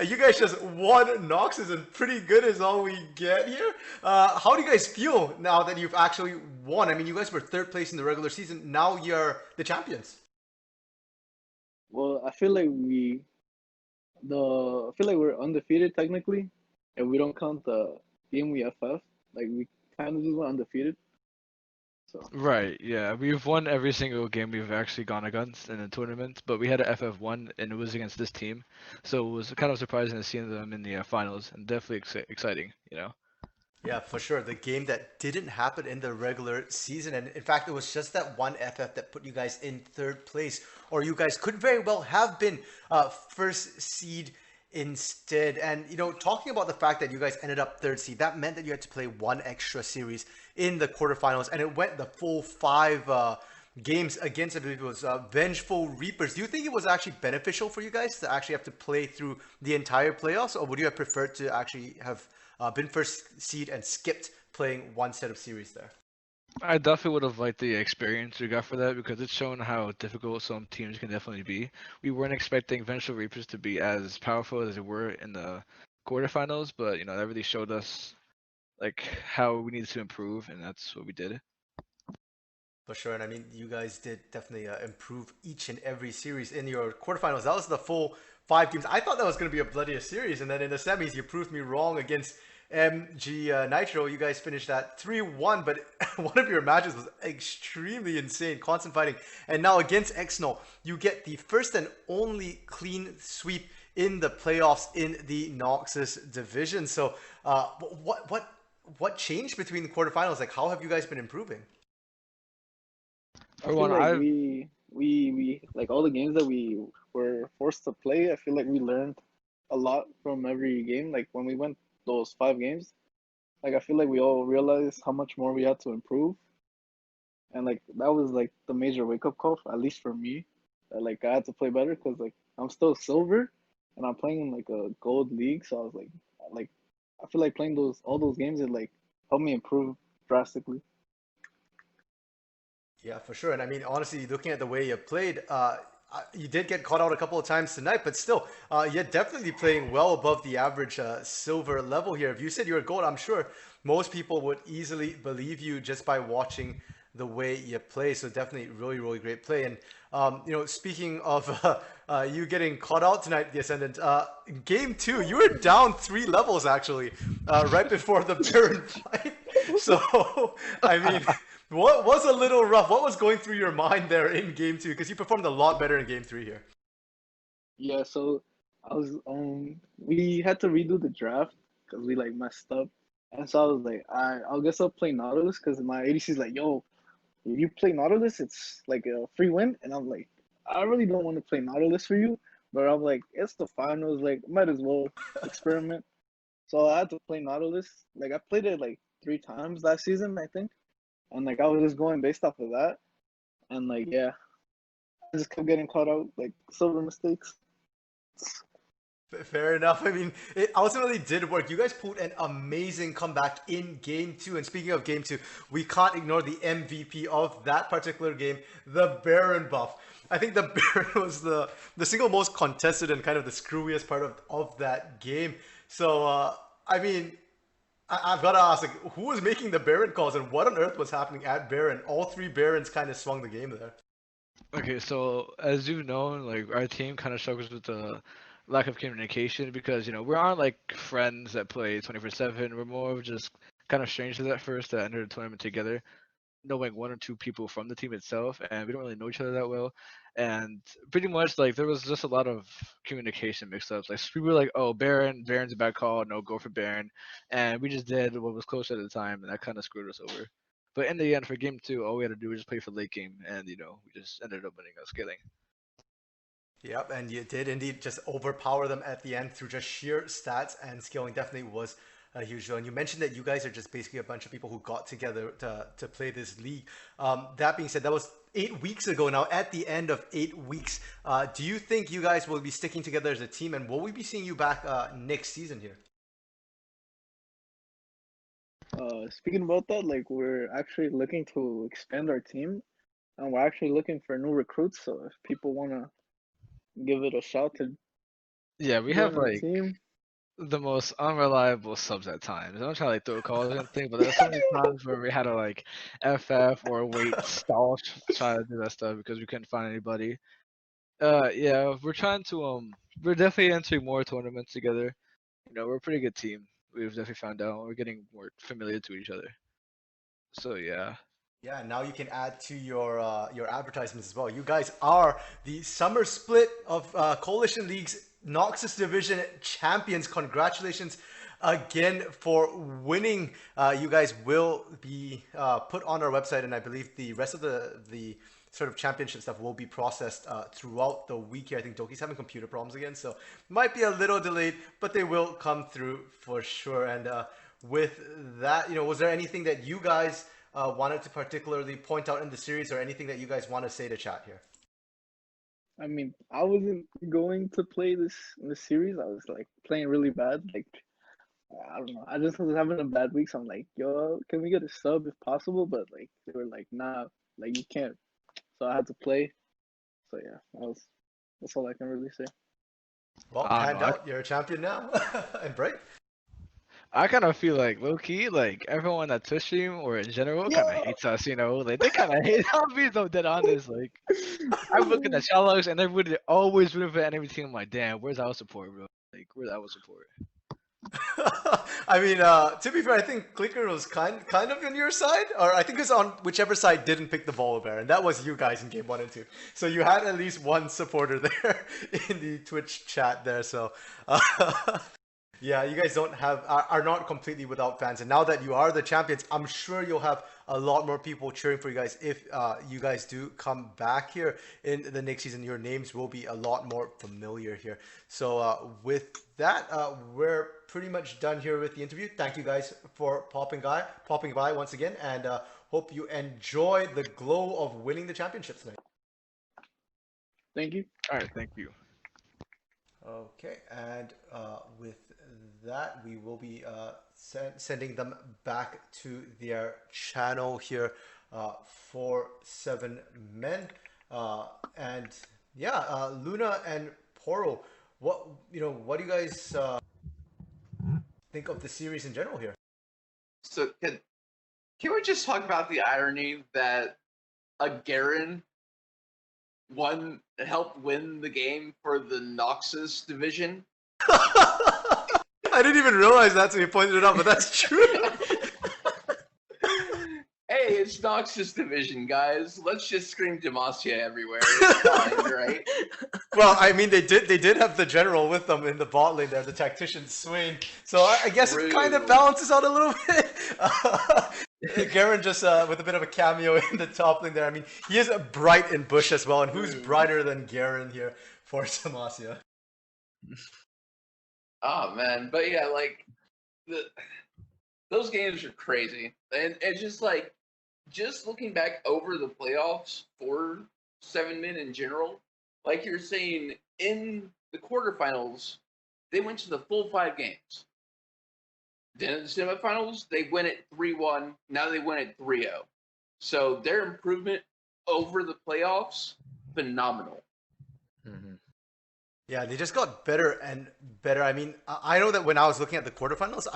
You guys just won Noxus, and pretty good is all we get here. How do you guys feel now that you've actually won? I mean, you guys were third place in the regular season. Now you're the champions. Well, I feel like we're undefeated technically, and we don't count the game we FF. Like we kind of just went undefeated. So Right, yeah. We've won every single game we've actually gone against in the tournament, but we had a FF1 and it was against this team. So it was kind of surprising to see them in the finals and definitely exciting, you know. Yeah, for sure. The game that didn't happen in the regular season. And in fact, it was just that one FF that put you guys in third place. Or you guys could very well have been first seed instead. And, you know, talking about the fact that you guys ended up third seed, that meant that you had to play one extra series in the quarterfinals. And it went the full 5 games against, I believe it was Vengeful Reapers. Do you think it was actually beneficial for you guys to actually have to play through the entire playoffs? Or would you have preferred to actually have been first seed and skipped playing one set of series there? I definitely would have liked the experience we got for that because it's shown how difficult some teams can definitely be. We weren't expecting Vengeful Reapers to be as powerful as they were in the quarterfinals, but you know, that really showed us like how we needed to improve, and that's what we did. For sure, and I mean, you guys did definitely improve each and every series in your quarterfinals. That was the full 5 games. I thought that was going to be a bloodier series, and then in the semis, you proved me wrong against MG Nitro. You guys finished that 3-1, but one of your matches was extremely insane, constant fighting. And now against EXNL, you get the first and only clean sweep in the playoffs in the Noxus division. So, what changed between the quarterfinals? Like, how have you guys been improving? I feel like we like all the games that we were forced to play. I feel like we learned a lot from every game. Like when we went those 5 games, like I feel like we all realized how much more we had to improve. and like that was like the major wake up call, at least for me. That like I had to play better because like I'm still silver, and I'm playing in like a gold league. So I was like I feel like playing all those games it like helped me improve drastically. Yeah, for sure. And I mean, honestly, looking at the way you played, you did get caught out a couple of times tonight, but still, you're definitely playing well above the average silver level here. If you said you were gold, I'm sure most people would easily believe you just by watching the way you play. So definitely, really, really great play. And speaking of you getting caught out tonight, the Ascendant, game 2, you were down 3 levels actually, right before the Baron fight. So, I mean. What was a little rough? What was going through your mind there in game 2? Because you performed a lot better in game 3 here. Yeah, so I was we had to redo the draft because we like messed up, and so I was like, I'll guess I'll play Nautilus because my ADC's like, yo, if you play Nautilus, it's like a free win, and I'm like, I really don't want to play Nautilus for you, but I'm like, it's the finals, like might as well experiment. So I had to play Nautilus. Like I played it like 3 times last season, I think, and like I was just going based off of that, and like yeah, I just kept getting caught out like silver mistakes. Fair enough. I mean, it ultimately did work. You guys pulled an amazing comeback in game 2. And speaking of game 2, we can't ignore the MVP of that particular game, the Baron buff. I think the Baron was the single most contested and kind of the screwiest part of that game. So, I mean, I've got to ask, like, who was making the Baron calls and what on earth was happening at Baron? All 3 Barons kind of swung the game there. Okay, so as you've known, like our team kind of struggles with the lack of communication because we aren't like friends that play 24/7. We're more of just kind of strangers at first that entered the tournament together, knowing 1 or 2 people from the team itself, and we don't really know each other that well. And pretty much like there was just a lot of communication mix-ups. Like people were like, "Oh, Baron's a bad call. No, go for Baron," and we just did what was close at the time, and that kind of screwed us over. But in the end, for game 2, all we had to do was just play for late game, and we just ended up winning us scaling. Yep, and you did indeed just overpower them at the end through just sheer stats, and scaling definitely was a huge deal. And you mentioned that you guys are just basically a bunch of people who got together to play this league. That being said, that was 8 weeks ago now. At the end of 8 weeks, do you think you guys will be sticking together as a team, and will we be seeing you back next season here? Speaking about that, like we're actually looking to expand our team, and we're actually looking for new recruits. So if people want to give it a shot to Yeah, we join have our like team, the most unreliable subs at times. I'm not trying to like throw calls or anything, but there's so many times where we had to like FF or wait stall try to do that stuff because we couldn't find anybody. Yeah, we're trying to we're definitely entering more tournaments together. We're a pretty good team. We've definitely found out we're getting more familiar to each other. So yeah. Yeah, now you can add to your advertisements as well. You guys are the summer split of Coalition League's Noxus Division champions. Congratulations again for winning. You guys will be put on our website, and I believe the rest of the sort of championship stuff will be processed throughout the week here. I think Doki's having computer problems again, so might be a little delayed, but they will come through for sure. And with that, was there anything that you guys wanted to particularly point out in the series, or anything that you guys want to say to chat here? I mean, I wasn't going to play this series. I was like playing really bad. Like I don't know. I just was having a bad week. So I'm like, yo, can we get a sub if possible? But like they were like, nah, like you can't. So I had to play. So yeah, that's all I can really say. Well, I hand don't know. out. You're a champion now. And Bright. I kind of feel like low key, like everyone at Twitch stream or in general kind of hates us. Like they kind of hate. I'm being so dead honest. Like I'm looking at Shallows and everybody always rooting for enemy team. I'm like, damn, where's our support, bro? Like, where's our support? I mean, to be fair, I think Clicker was kind of on your side, or I think it was on whichever side didn't pick the ball bear, and that was you guys in game 1 and 2. So you had at least one supporter there in the Twitch chat there. So Yeah, you guys don't have are not completely without fans, and now that you are the champions, I'm sure you'll have a lot more people cheering for you guys if you guys do come back here in the next season. Your names will be a lot more familiar here. So with that, we're pretty much done here with the interview. Thank you guys for popping by once again, and hope you enjoy the glow of winning the championship tonight. Thank you. All right, thank you. Okay, and with that, we will be sending them back to their channel here for 7 Men. And yeah, Luna and Poro, what do you guys think of the series in general here? So can we just talk about the irony that a Garen helped win the game for the Noxus division? I didn't even realize that until you pointed it out, but that's true. Hey, it's Noxus division, guys. Let's just scream Demacia everywhere. It's fine, right? Well, I mean, they did have the general with them in the bot lane there, the tactician Swain. So I guess it kind of True. balances out a little bit. Garen just with a bit of a cameo in the top lane there. I mean, he is bright in bush as well, and who's brighter than Garen here for Demacia? Oh man, but yeah, like those games are crazy, and it's just looking back over the playoffs for 7 Men in general, like you're saying in the quarterfinals, they went to the full 5 games. Then in the semifinals, they win it 3-1. Now they win it 3-0. So their improvement over the playoffs, phenomenal. Yeah, they just got better and better. I mean, I know that when I was looking at the quarterfinals,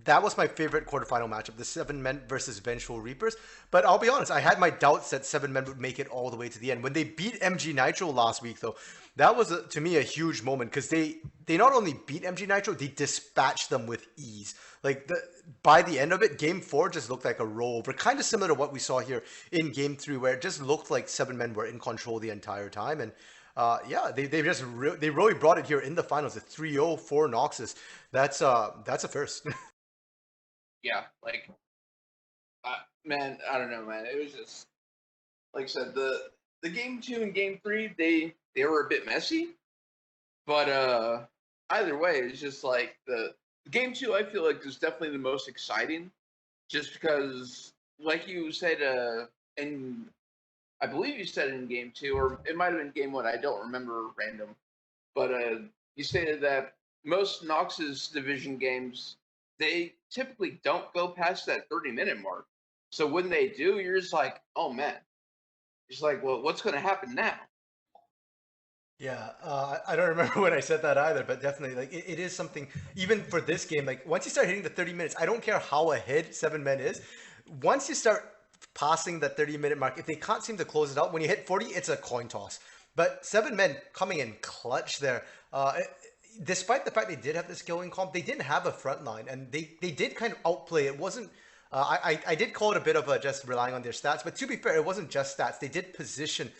that was my favorite quarterfinal matchup, the 7 Men versus Vengeful Reapers. But I'll be honest, I had my doubts that 7 Men would make it all the way to the end. When they beat MG Nitro last week, though, that was, to me, a huge moment because they not only beat MG Nitro, they dispatched them with ease. Like, by the end of it, Game 4 just looked like a rollover, kind of similar to what we saw here in Game 3, where it just looked like 7 Men were in control the entire time. And yeah, they really brought it here in the finals. A 3-0 for Noxus. That's a first. Yeah, like, man, I don't know, man. It was just, like I said, the Game 2 and Game 3, they were a bit messy, but either way, it's just like the Game 2, I feel like is definitely the most exciting, just because, like you said, and I believe you said in Game 2, or it might have been Game 1, I don't remember random, but you stated that most Noxus division games, they typically don't go past that 30-minute mark. So when they do, you're just like, oh man. It's like, well, what's going to happen now? Yeah, I don't remember when I said that either, but definitely, like, it is something, even for this game, like, once you start hitting the 30 minutes, I don't care how ahead 7 Men is, once you start passing the 30-minute mark, if they can't seem to close it out, when you hit 40, it's a coin toss. But 7 Men coming in clutch there, despite the fact they did have the skilling comp, they didn't have a front line, and they did kind of outplay. It wasn't, I did call it a bit of a just relying on their stats, but to be fair, it wasn't just stats. They did position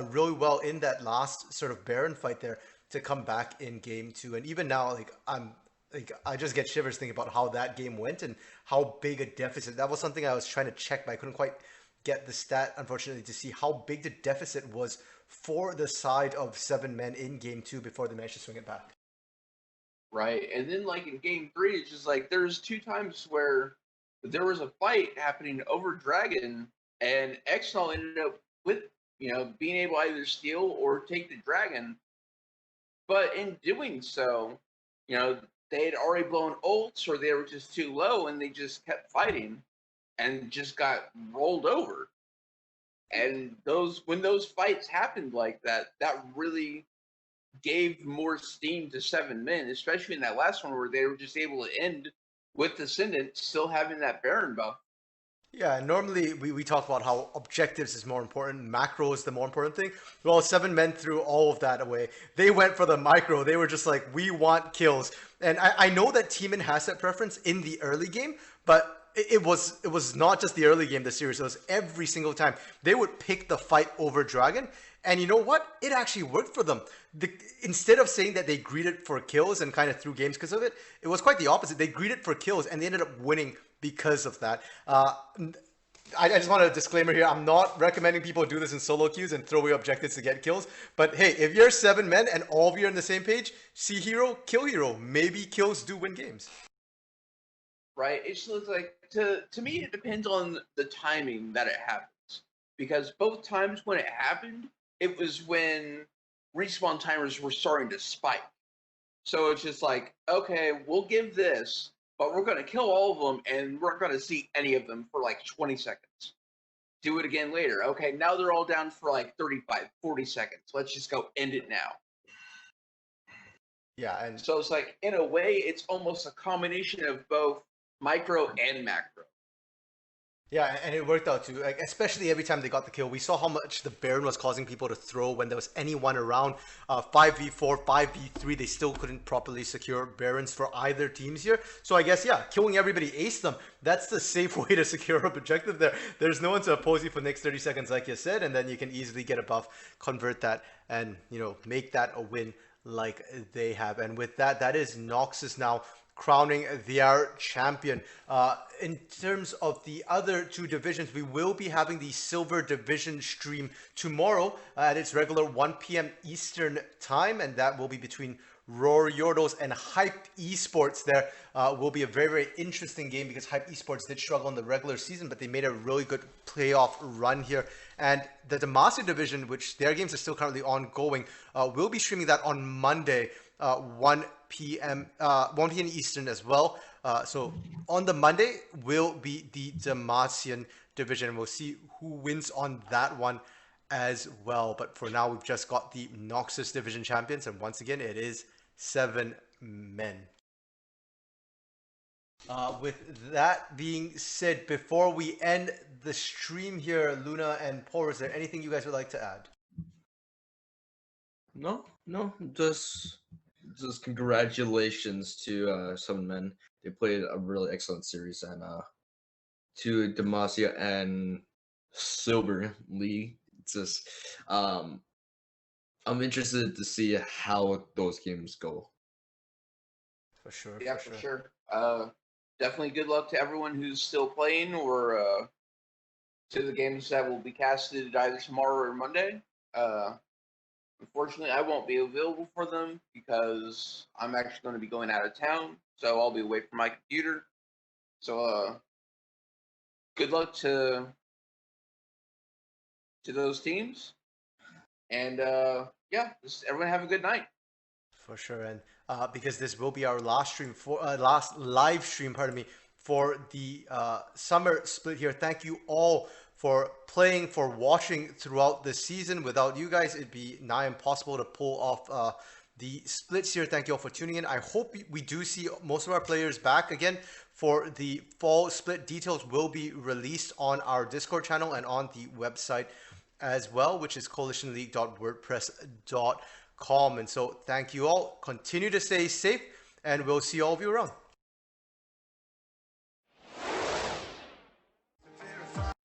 really well in that last sort of Baron fight there to come back in Game 2. And even now, I just get shivers thinking about how that game went and how big a deficit. That was something I was trying to check, but I couldn't quite get the stat, unfortunately, to see how big the deficit was for the side of 7 Men in Game 2 before they managed to swing it back. Right. And then, like, in Game 3, it's just like there's 2 times where there was a fight happening over Dragon, and EXNL ended up with, being able to either steal or take the Dragon. But in doing so, they had already blown ults, or they were just too low, and they just kept fighting and just got rolled over. And when those fights happened like that, that really gave more steam to 7 Men, especially in that last one where they were just able to end with Descendant still having that Baron buff. Yeah, normally we talk about how objectives is more important, macro is the more important thing. Well, 7 Men threw all of that away. They went for the micro. They were just like, we want kills. And I know that Teeman has that preference in the early game, but it was not just the early game, the series. It was every single time they would pick the fight over Dragon. And you know what? It actually worked for them. Instead of saying that they greeted for kills and kind of threw games because of it, it was quite the opposite. They greeted for kills and they ended up winning because of that. I just want a disclaimer here. I'm not recommending people do this in solo queues and throw away objectives to get kills. But hey, if you're 7 men and all of you are on the same page, see hero, kill hero. Maybe kills do win games. Right? It just looks like, to me, it depends on the timing that it happens. Because both times when it happened, it was when respawn timers were starting to spike. So it's just like, okay, we'll give this, but we're going to kill all of them, and we're going to see any of them for like 20 seconds. Do it again later. Okay, now they're all down for like 35, 40 seconds. Let's just go end it now. Yeah, and so it's like, in a way, it's almost a combination of both micro and macro. Yeah, and it worked out too. Like, especially every time they got the kill, we saw how much the Baron was causing people to throw when there was anyone around. 5v4, 5v3, they still couldn't properly secure Barons for either teams here. So I guess, yeah, killing everybody, ace them. That's the safe way to secure a objective there. There's no one to oppose you for the next 30 seconds, like you said, and then you can easily get a buff, convert that, and, you know, make that a win like they have. And with that, that is Noxus now crowning their champion. In terms of the other two divisions, we will be having the Silver Division stream tomorrow at its regular 1 p.m. Eastern time, and that will be between Roar Yordos and Hype Esports. There will be a very, very interesting game because Hype Esports did struggle in the regular season, but they made a really good playoff run here. And the Demacia division, which their games are still currently ongoing, will be streaming that on Monday, 1 p.m. Eastern as well. So on the Monday will be the Demacian division. We'll see who wins on that one as well. But for now, we've just got the Noxus division champions. And once again, it is 7 men. With that being said, before we end the stream here, Luna and Paul, is there anything you guys would like to add? No, just congratulations to 7 men. They played a really excellent series, and to Demacia and Silver League. It's just I'm interested to see how those games go. For sure. Yeah, for sure. Definitely good luck to everyone who's still playing, or to the games that will be casted either tomorrow or Monday. Unfortunately, I won't be available for them because I'm actually going to be going out of town, so I'll be away from my computer. So, good luck to those teams, and yeah, just everyone have a good night. For sure, and because this will be our last stream for last live stream, pardon me, for the summer split here. Thank you all for playing, for watching throughout the season. Without you guys, it'd be nigh impossible to pull off the splits here. Thank you all for tuning in. I hope we do see most of our players back again for the fall split. Details will be released on our Discord channel and on the website as well, which is coalitionleague.wordpress.com. And so thank you all. Continue to stay safe, and we'll see all of you around.